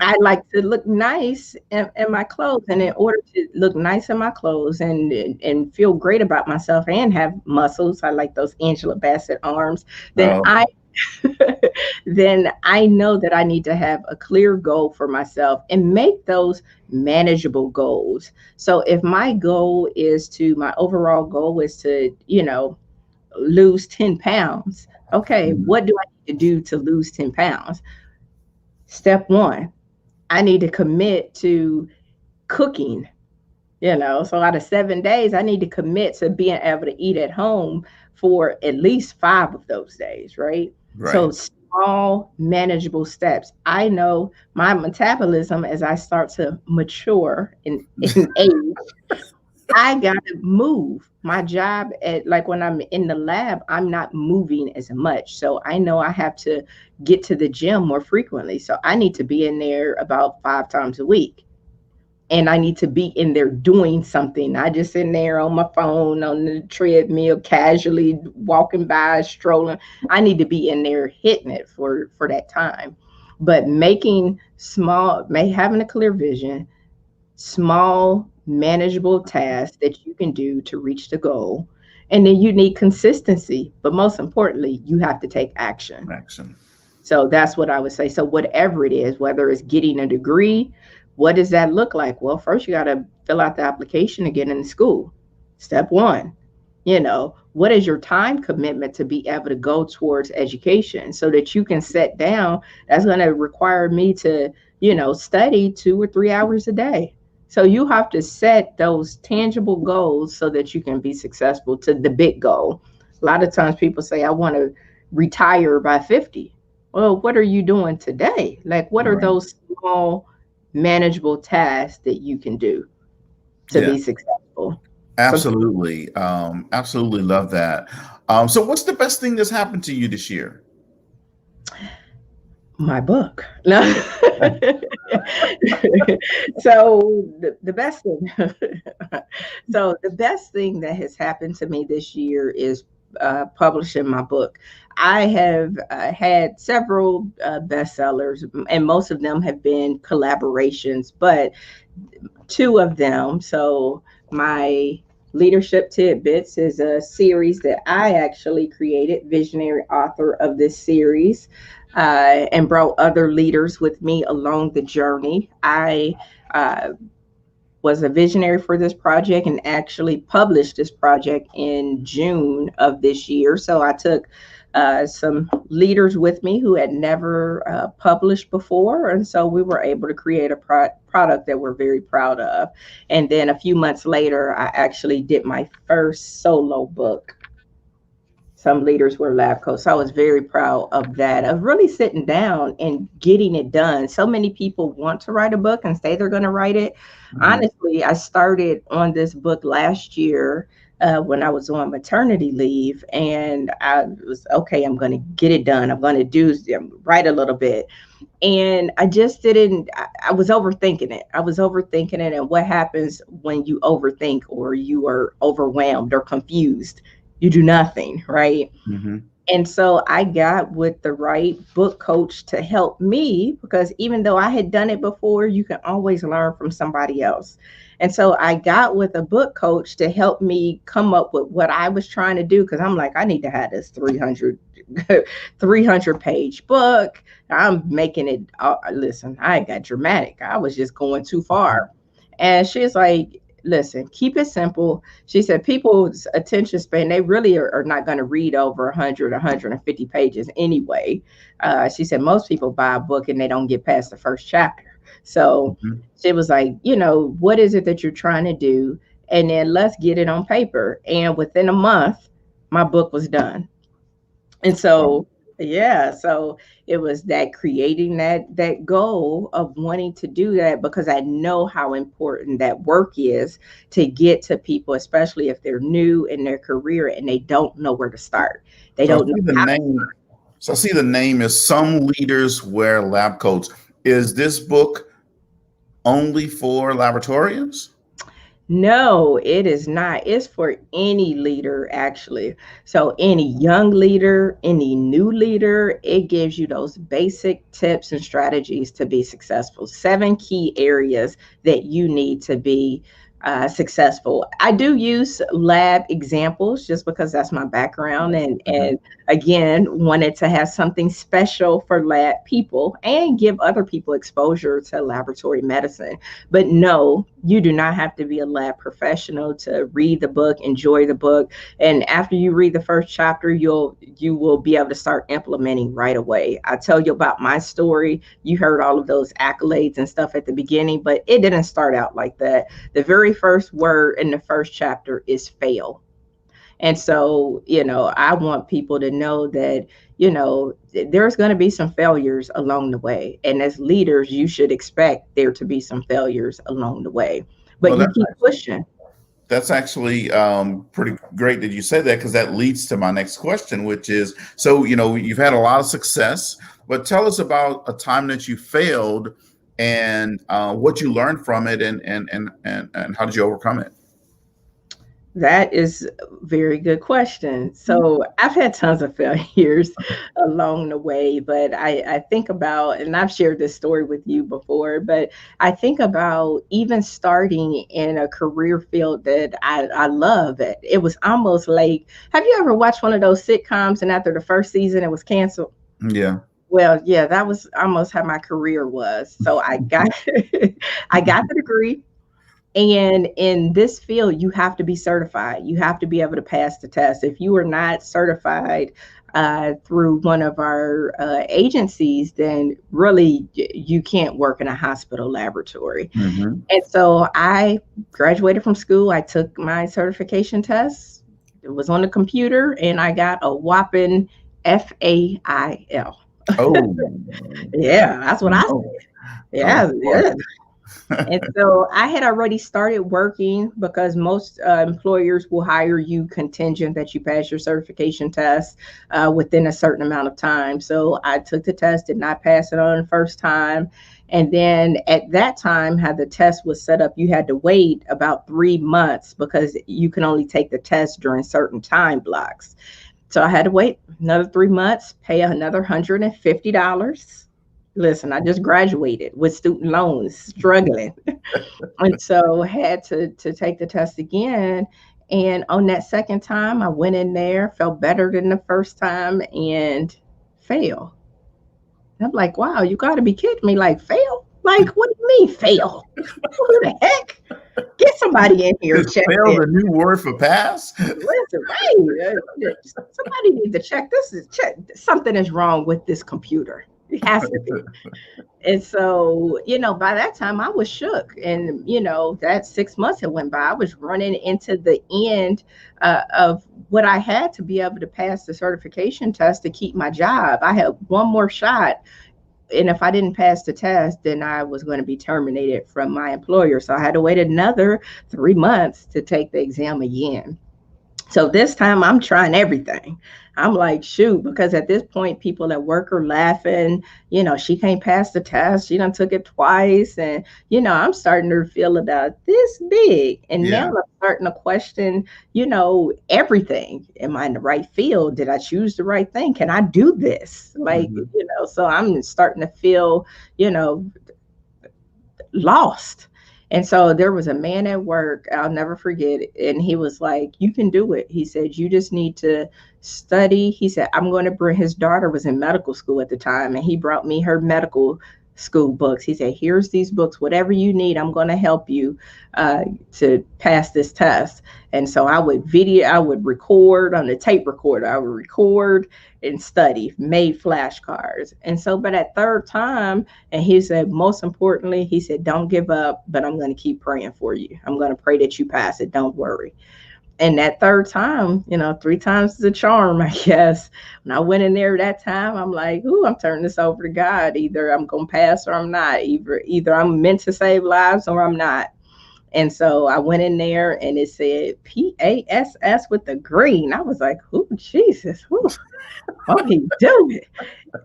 I like to look nice in my clothes. And in order to look nice in my clothes and feel great about myself and have muscles, I like those Angela Bassett arms, then Oh, then I know that I need to have a clear goal for myself and make those manageable goals. So if my overall goal is to, lose 10 pounds, okay, mhm, what do I need to do to lose 10 pounds? Step one, I need to commit to cooking. So out of 7 days, I need to commit to being able to eat at home for at least 5 of those days, right? So right. small, manageable steps. I know my metabolism as I start to mature in age, I gotta move. My job at like when I'm in the lab, I'm not moving as much. So I know I have to get to the gym more frequently. So I need to be in there about 5 times a week. And I need to be in there doing something, not just in there on my phone, on the treadmill, casually walking by, strolling. I need to be in there hitting it for that time. But making small, may having a clear vision, small, manageable tasks that you can do to reach the goal. And then you need consistency, but most importantly, you have to take action. Action. So that's what I would say. So whatever it is, whether it's getting a degree, what does that look like? Well, first you got to fill out the application to get into school. Step one. What is your time commitment to be able to go towards education so that you can set down? That's going to require me to, study 2 or 3 hours a day. So you have to set those tangible goals so that you can be successful to the big goal. A lot of times people say, I want to retire by 50. Well, what are you doing today? Like, what are Right. those small, manageable tasks that you can do to Yeah, be successful? So absolutely. Absolutely love that. So what's the best thing that's happened to you this year? my book. No. So the best thing so the best thing that has happened to me this year is publishing my book. I have had several bestsellers, and most of them have been collaborations, but two of them. So my Leadership Tidbits is a series that I actually created, visionary author of this series, and brought other leaders with me along the journey. I was a visionary for this project and actually published this project in June of this year. So I took some leaders with me who had never published before. And so we were able to create a product that we're very proud of. And then a few months later, I actually did my first solo book. Some leaders were lab coats. So I was very proud of that, of really sitting down and getting it done. So many people want to write a book and say they're going to write it. Mhm. Honestly, I started on this book last year when I was on maternity leave, and I was okay. I'm going to get it done. I'm going to write a little bit, and I just didn't. I was overthinking it. And what happens when you overthink or you are overwhelmed or confused? You do nothing, right? Mhm. And so I got with the right book coach to help me, because even though I had done it before, you can always learn from somebody else. And so I got with a book coach to help me come up with what I was trying to do, because I'm like, I need to have this 300 page book. I'm making it, listen, I got dramatic. I was just going too far. And she's like, listen, keep it simple. She said people's attention span, they really are not going to read over 100, 150 pages anyway. She said most people buy a book and they don't get past the first chapter. So Mhm. she was like, what is it that you're trying to do? And then let's get it on paper. And within a month, my book was done. And Wow. so, yeah, so it was that creating that goal of wanting to do that, because I know how important that work is to get to people, especially if they're new in their career and they don't know where to start. They So I don't know see the how. name. So I see the name is Some Leaders Wear Lab Coats. Is this book only for laboratorians? No, it is not. It's for any leader, actually. So, any young leader, any new leader, it gives you those basic tips and strategies to be successful. 7 key areas that you need to be successful. I do use lab examples just because that's my background, and Mhm. again, wanted to have something special for lab people and give other people exposure to laboratory medicine. But no, you do not have to be a lab professional to read the book, enjoy the book. And after you read the first chapter, you will be able to start implementing right away. I tell you about my story. You heard all of those accolades and stuff at the beginning, but it didn't start out like that. The very first word in the first chapter is fail. And so, I want people to know that, there's going to be some failures along the way. And as leaders, you should expect there to be some failures along the way, but Well, you keep pushing. that's actually pretty great that you said that, because that leads to my next question, which is, so, you've had a lot of success, but tell us about a time that you failed and what you learned from it, and how did you overcome it? That is a very good question. So I've had tons of failures along the way, but I think about, and I've shared this story with you before, but I think about even starting in a career field that I love. It was almost like, have you ever watched one of those sitcoms and after the first season it was canceled? Yeah. Well, yeah, that was almost how my career was. So I got I got the degree. And in this field, you have to be certified. You have to be able to pass the test. If you are not certified through one of our agencies, then really you can't work in a hospital laboratory. Mm-hmm. And so I graduated from school. I took my certification test. It was on the computer, and I got a whopping FAIL. Oh, Yeah, that's what I said. no. Yeah, Oh, yeah. And so I had already started working because most employers will hire you contingent that you pass your certification test within a certain amount of time. So I took the test, did not pass it on the first time. And then at that time, how the test was set up, you had to wait about 3 months because you can only take the test during certain time blocks. So I had to wait another 3 months, pay another $150. Listen, I just graduated with student loans, struggling. And so had to take the test again. And on that second time, I went in there, felt better than the first time, and failed. I'm like, wow, you got to be kidding me. Like, fail? Like, what do you mean fail? Who the heck? Get somebody in here. Is Check fail this. the new word for pass? Listen, right. Somebody needs to check. Something is wrong with this computer. It has to be. And so, by that time I was shook. And, that 6 months had went by. I was running into the end of what I had to be able to pass the certification test to keep my job. I had one more shot. And if I didn't pass the test, then I was going to be terminated from my employer. So I had to wait another 3 months to take the exam again. So this time I'm trying everything. I'm like, shoot, because at this point, people at work are laughing. She can't pass the test. She done took it twice. And, I'm starting to feel about this big. And Yeah. now I'm starting to question, everything. Am I in the right field? Did I choose the right thing? Can I do this? Like, so I'm starting to feel, lost. And so there was a man at work, I'll never forget it. And he was like, you can do it. He said, you just need to study. He said, I'm going to bring, his daughter was in medical school at the time. And he brought me her medical school books. He said, here's these books, whatever you need, I'm going to help you to pass this test. And so I would record on the tape recorder. I would record and study, made flashcards. And so, but at third time, and he said, most importantly, he said, don't give up, but I'm going to keep praying for you. I'm going to pray that you pass it. Don't worry. And that third time, 3 times is a charm, I guess. When I went in there that time, I'm like, ooh, I'm turning this over to God. Either I'm going to pass or I'm not. Either I'm meant to save lives or I'm not. And so I went in there and it said PASS with the green. I was like, oh, Jesus, what he doing?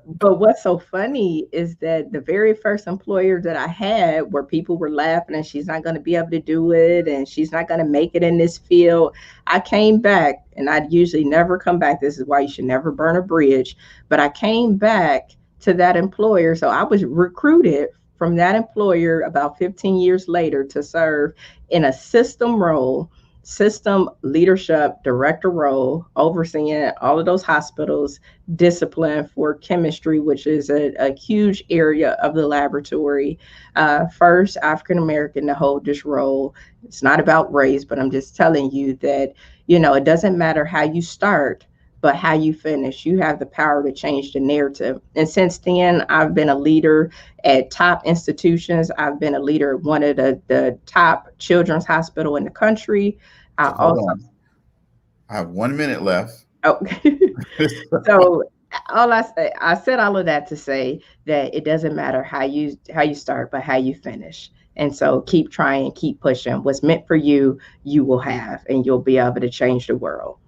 But what's so funny is that the very first employer that I had, where people were laughing and she's not going to be able to do it and she's not going to make it in this field, I came back, and I'd usually never come back. This is why you should never burn a bridge. But I came back to that employer. So I was recruited from that employer about 15 years later to serve in a system leadership director role, overseeing all of those hospitals, discipline for chemistry, which is a huge area of the laboratory. First African American to hold this role. It's not about race, but I'm just telling you that, it doesn't matter how you start, but how you finish. You have the power to change the narrative. And since then, I've been a leader at top institutions. I've been a leader at one of the top children's hospital in the country. I have 1 minute left. Oh, so I said all of that to say that it doesn't matter how you start, but how you finish. And so keep trying, keep pushing. What's meant for you, you will have, and you'll be able to change the world.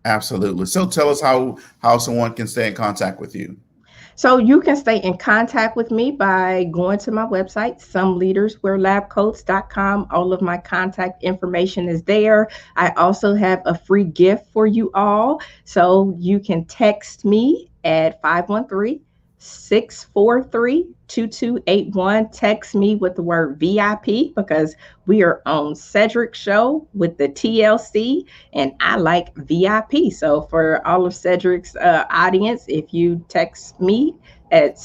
Absolutely. So tell us how someone can stay in contact with you. So you can stay in contact with me by going to my website, someleaderswearlabcoats.com. All of my contact information is there. I also have a free gift for you all. So you can text me at 513-643-2281. Text me with the word VIP because we are on Cedrick Show with the TLC, and I like VIP. So for all of Cedrick's audience, if you text me at